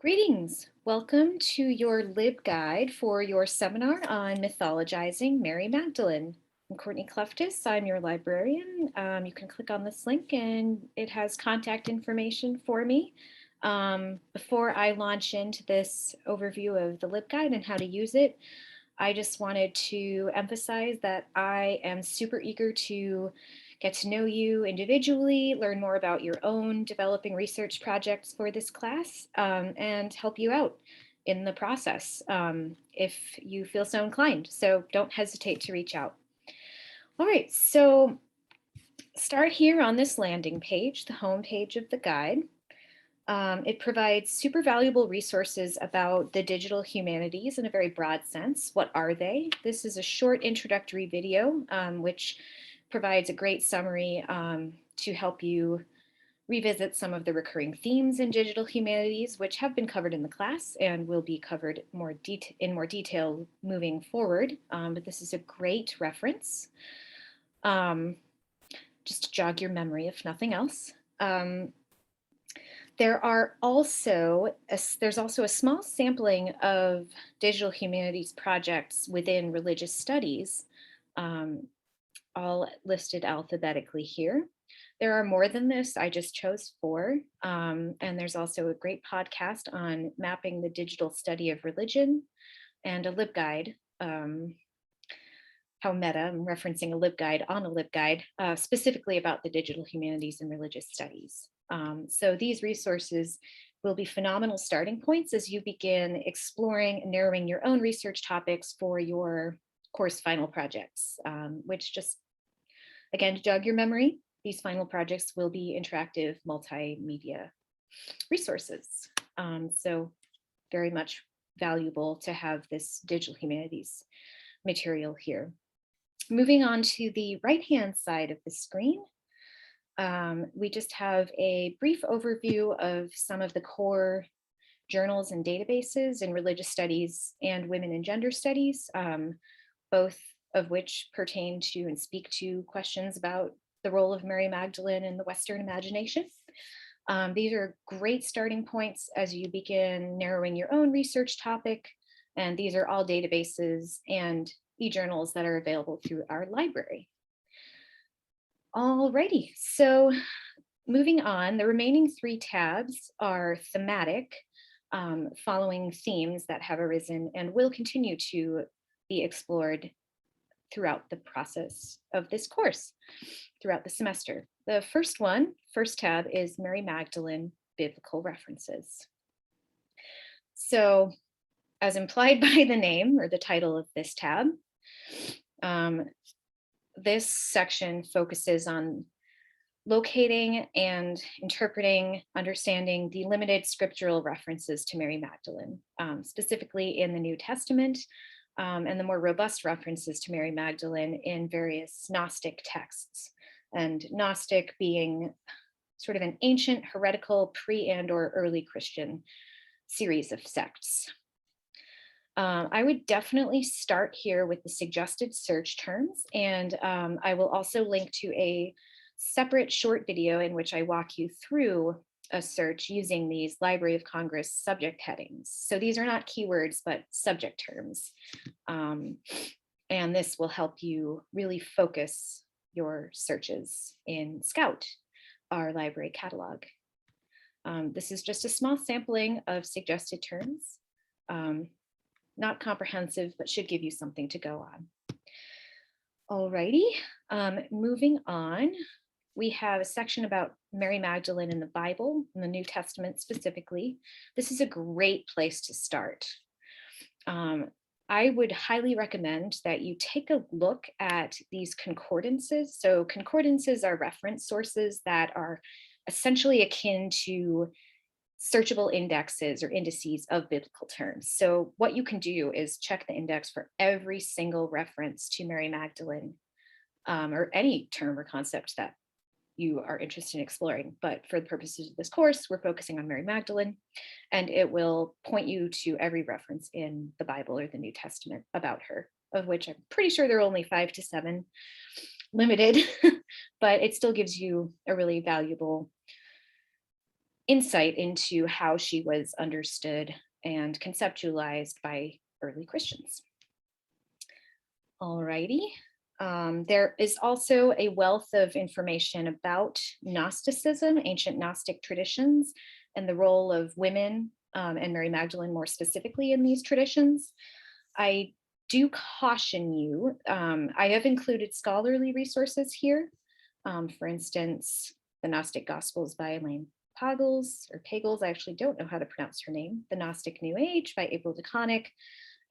Greetings. Welcome to your LibGuide for your seminar on mythologizing Mary Magdalene. I'm Courtney Cleftis. I'm your librarian. You can click on this link and it has contact information for me. Before I launch into this overview of the LibGuide and how to use it, I just wanted to emphasize that I am super eager to get to know you individually, learn more about your own developing research projects for this class, and help you out in the process if you feel so inclined. So don't hesitate to reach out. All right, so start here on this landing page, the home page of the guide. It provides super valuable resources about the digital humanities in a very broad sense. What are they? This is a short introductory video, which provides a great summary to help you revisit some of the recurring themes in digital humanities, which have been covered in the class and will be covered in more detail moving forward. But this is a great reference, just to jog your memory, if nothing else. There's also a small sampling of digital humanities projects within religious studies, all listed alphabetically here. There are more than this, I just chose 4. And there's also a great podcast on mapping the digital study of religion and a LibGuide, how meta, I'm referencing a LibGuide on a LibGuide, specifically about the digital humanities and religious studies. So these resources will be phenomenal starting points as you begin exploring and narrowing your own research topics for your course final projects, which just, again, to jog your memory, these final projects will be interactive multimedia resources. So very much valuable to have this digital humanities material here. Moving on to the right-hand side of the screen, we just have a brief overview of some of the core journals and databases in religious studies and women and gender studies, both of which pertain to and speak to questions about the role of Mary Magdalene in the Western imagination. These are great starting points as you begin narrowing your own research topic, and these are all databases and e-journals that are available through our library. Alrighty, so moving on, the remaining 3 tabs are thematic, following themes that have arisen and will continue to be explored throughout the process of this course, throughout the semester. The first tab is Mary Magdalene Biblical References. So as implied by the name or the title of this tab, this section focuses on locating and interpreting, understanding the limited scriptural references to Mary Magdalene, specifically in the New Testament, and the more robust references to Mary Magdalene in various Gnostic texts, and Gnostic being sort of an ancient heretical pre- and or early Christian series of sects. I would definitely start here with the suggested search terms, and I will also link to a separate short video in which I walk you through a search using these Library of Congress subject headings. So these are not keywords, but subject terms. And this will help you really focus your searches in Scout, our library catalog. This is just a small sampling of suggested terms. Not comprehensive, but should give you something to go on. Alrighty, moving on, we have a section about Mary Magdalene in the Bible, in the New Testament specifically. This is a great place to start. I would highly recommend that you take a look at these concordances. So concordances are reference sources that are essentially akin to searchable indexes or indices of biblical terms. So what you can do is check the index for every single reference to Mary Magdalene, or any term or concept that you are interested in exploring. But for the purposes of this course, we're focusing on Mary Magdalene, and it will point you to every reference in the Bible or the New Testament about her, of which I'm pretty sure there are only 5 to 7, limited, but it still gives you a really valuable insight into how she was understood and conceptualized by early Christians. Alrighty. There is also a wealth of information about Gnosticism, ancient Gnostic traditions, and the role of women and Mary Magdalene more specifically in these traditions. I do caution you, I have included scholarly resources here. For instance, the Gnostic Gospels by Elaine Pagels, I actually don't know how to pronounce her name, The Gnostic New Age by April DeConnick,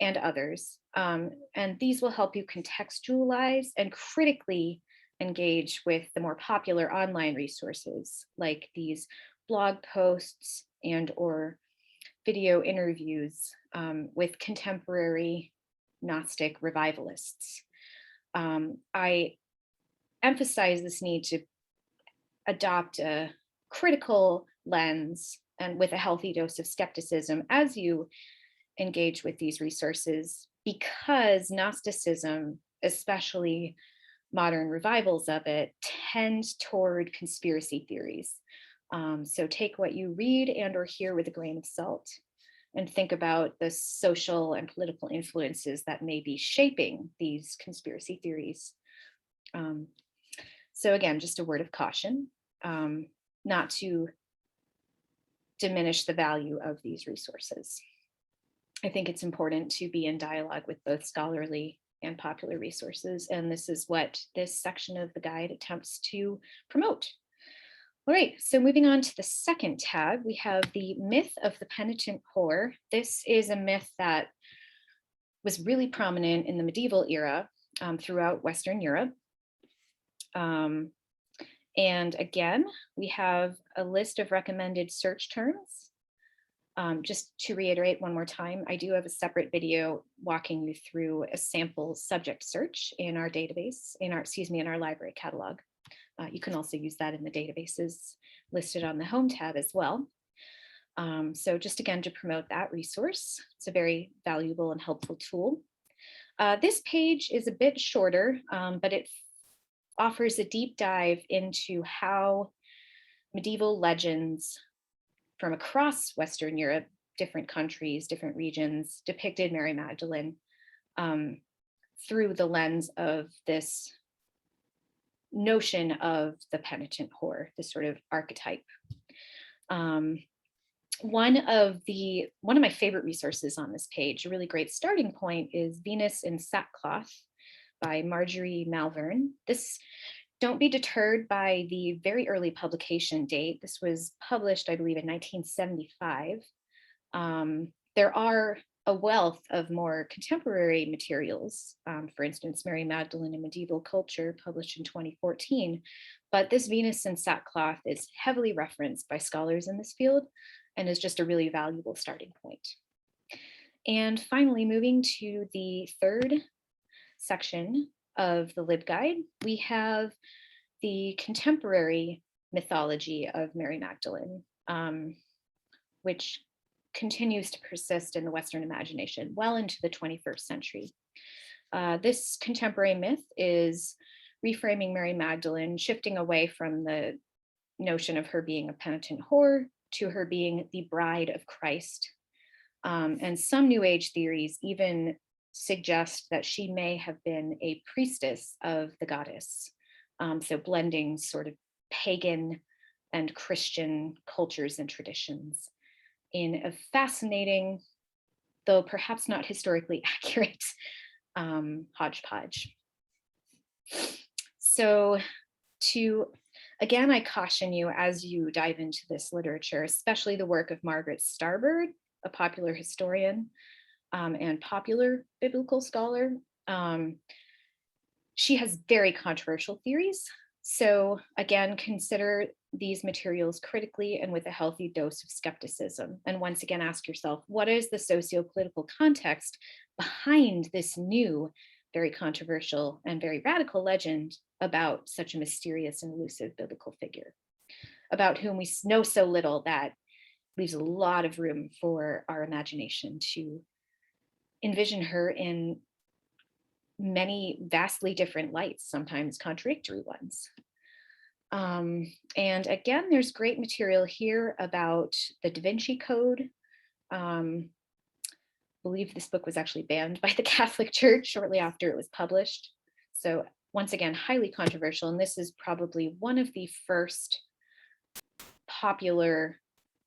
and others. And these will help you contextualize and critically engage with the more popular online resources like these blog posts and or video interviews with contemporary Gnostic revivalists. I emphasize this need to adopt a critical lens and with a healthy dose of skepticism as you engage with these resources, because Gnosticism, especially modern revivals of it, tend toward conspiracy theories. So take what you read and or hear with a grain of salt and think about the social and political influences that may be shaping these conspiracy theories. So again, just a word of caution, not to diminish the value of these resources. I think it's important to be in dialogue with both scholarly and popular resources, and this is what this section of the guide attempts to promote. All right, so moving on to the second tab, we have the myth of the penitent whore. This is a myth that was really prominent in the medieval era throughout Western Europe. And again, we have a list of recommended search terms. Just to reiterate one more time, I do have a separate video walking you through a sample subject search in our database, in our library catalog. You can also use that in the databases listed on the home tab as well. So just again, to promote that resource, it's a very valuable and helpful tool. This page is a bit shorter, but it offers a deep dive into how medieval legends from across Western Europe, different countries, different regions, depicted Mary Magdalene through the lens of this notion of the penitent whore, this sort of archetype. One of my favorite resources on this page, a really great starting point, is Venus in Sackcloth by Marjorie Malvern. Don't be deterred by the very early publication date. This was published, I believe, in 1975. There are a wealth of more contemporary materials, for instance, Mary Magdalene in Medieval Culture, published in 2014. But this Venus in Sackcloth is heavily referenced by scholars in this field and is just a really valuable starting point. And finally, moving to the third section of the LibGuide, we have the contemporary mythology of Mary Magdalene, which continues to persist in the Western imagination well into the 21st century. This contemporary myth is reframing Mary Magdalene, shifting away from the notion of her being a penitent whore to her being the bride of Christ. And some New Age theories even suggest that she may have been a priestess of the goddess. So blending sort of pagan and Christian cultures and traditions in a fascinating, though perhaps not historically accurate, hodgepodge. So again, I caution you as you dive into this literature, especially the work of Margaret Starbird, a popular historian and popular biblical scholar. She has very controversial theories. So again, consider these materials critically and with a healthy dose of skepticism. And once again, ask yourself, what is the socio-political context behind this new, very controversial and very radical legend about such a mysterious and elusive biblical figure, about whom we know so little that leaves a lot of room for our imagination to envision her in many vastly different lights, sometimes contradictory ones. And again, there's great material here about the Da Vinci Code. I believe this book was actually banned by the Catholic Church shortly after it was published. So once again, highly controversial. And this is probably one of the first popular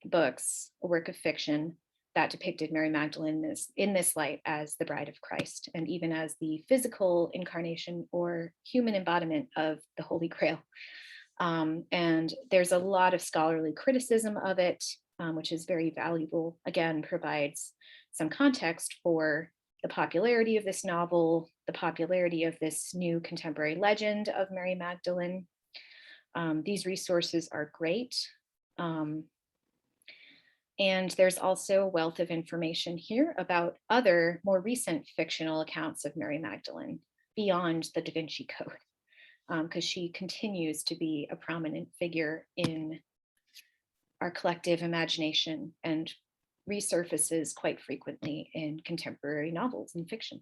books, a work of fiction that depicted Mary Magdalene in this light as the bride of Christ, and even as the physical incarnation or human embodiment of the Holy Grail. And there's a lot of scholarly criticism of it, which is very valuable. Again, provides some context for the popularity of this novel, the popularity of this new contemporary legend of Mary Magdalene. These resources are great. And there's also a wealth of information here about other more recent fictional accounts of Mary Magdalene beyond the Da Vinci Code, because she continues to be a prominent figure in our collective imagination and resurfaces quite frequently in contemporary novels and fiction.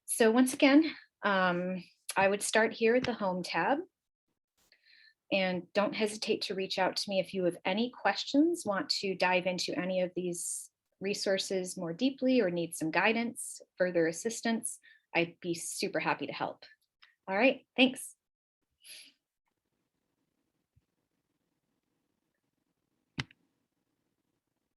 So once again, I would start here at the Home tab. And don't hesitate to reach out to me if you have any questions, want to dive into any of these resources more deeply, or need some guidance, further assistance. I'd be super happy to help. All right, thanks.